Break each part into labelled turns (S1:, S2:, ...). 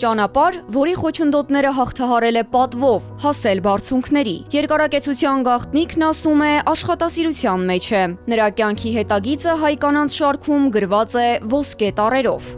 S1: Ճանապարհ, որի խոչընդոտները հաղթահարել է պատվով, հասել բարձունքների։ Երկարակեցության գաղտնիքն ասում է աշխատասիրության մեջ է։ Նրա կյանքի հետագիծը հայ կանանց շարքում գրված է ոսկե տառերով։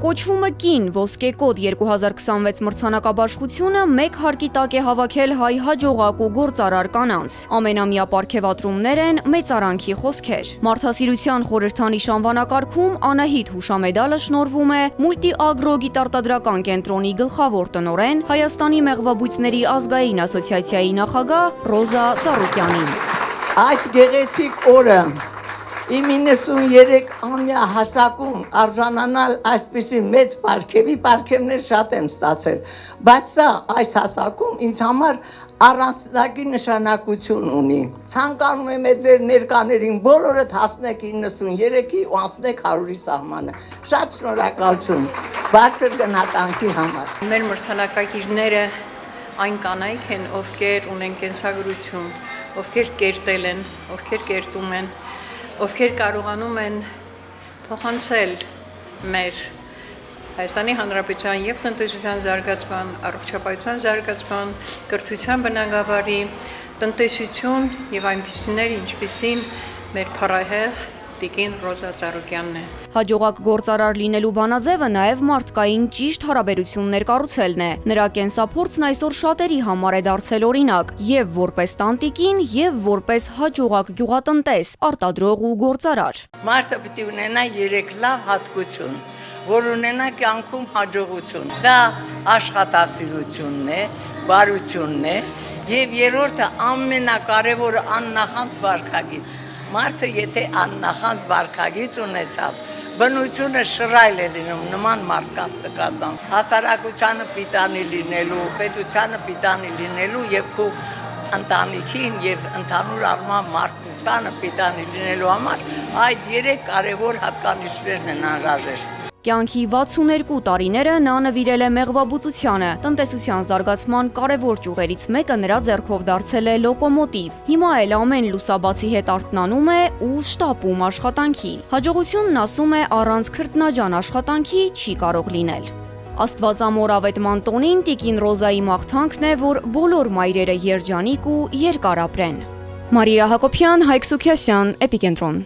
S1: Կոչվում է կին ոսկե կոդ 2026 մրցանակաբաշխությունը մեկ հարկի տակ է հավաքել հայ հաջողակ ու գործարար կանանց։ Ամենամյա պարգևատրումներ են մեծարանքի խոսքեր։ Մարդասիրության խորհրդանիշ անվանակարգում Անահիտ հուշամեդալը շնորհվում է Մուլտիագրո գիտարտադրական կենտրոնի գլխավոր տնօրեն Հայաստանի մեղվաբույծների ազգային ասոցիացիայի նախագահ Ռոզա Ծառուկյանին։
S2: Այս գեղեցիկ օրը Իմ 93-ամյա հասակում արժանանալ այսպիսի մեծ պարգևներ շատ եմ ստացել, բայց սա այս հասակում ինձ համար առանձնակի նշանակություն ունի։ Ցանկանում եմ ձեր ներկաներին բոլորդ հասնեք 93-ի ու անցնեք 100-ի սահմանը։ Շատ շնորհակալություն բարձր գնահատանքի համար։
S3: Մեր մրցանակակիրները այն կանայք են, ովքեր ունեն կենսագրություն, ովքեր կերտել են, ովքեր կերտում են, ովքեր կարողանում են փոխանցել մեր Հայաստանի Հանրապետության եւ տնտեսության զարգացման, առողջապահության զարգացման, կրթության բնագավառի, տնտեսություն եւ այնպիսիներ, ինչպիսին մեր փառահեղ Տիկին Ռոզա Ծառուկյանն է։
S1: Հաջողակ գործարար լինելու բանաձևը նաև մարդկային ճիշտ հարաբերություններ կառուցելն է։ Նրա կենսափորձն այսօր շատերի համար է դարձել օրինակ եւ որպես տանտիկին, եւ որպես հաջողակ գյուղատնտես, արտադրող ու գործարար։
S2: Մարդը պետք է ունենա 3 լավ հատկություն, որ ունենա կյանքում հաջողություն։ Դա աշխատասիրությունն է, բարությունն է, եւ երրորդը ամենակարևորը աննախանձ վարքագիծ։ Մարդը եթե աննախանձ վարքագիծ ունեցավ, բնությունը շռայլ է լինում նման մարդկանց նկատմամբ։ Հասարակությանը պիտանի լինելու, պետությանը պիտանի լինելու եւ քո ընտանիքին եւ ընդհանուր առմամբ մարդկությանը պիտանի լինելու համար այդ 3 կարևոր հատկանիշներն են անհրաժեշտ։
S1: Կյանքի 62 տարիները նա նվիրել է մեղվաբուծությանը։ Տնտեսության զարգացման կարևոր ճյուղերից մեկը նրա ձեռքով դարձել է լոկոմոտիվ։ Հիմա էլ ամեն լուսաբացի հետ արթնանում է ու շտապում աշխատանքի։ Հաջողությունն ասում է առանց քրտնաջան աշխատանքի չի կարող լինել։ Աստվածամոր ավետման տոնին Տիկին Ռոզայի մաղթանքն է, որ բոլոր մայրերը երջանիկ ու երկար ապրեն։ Մարիա Հակոբյան, Հայկ Սուքիասյան, Էպիկենտրոն։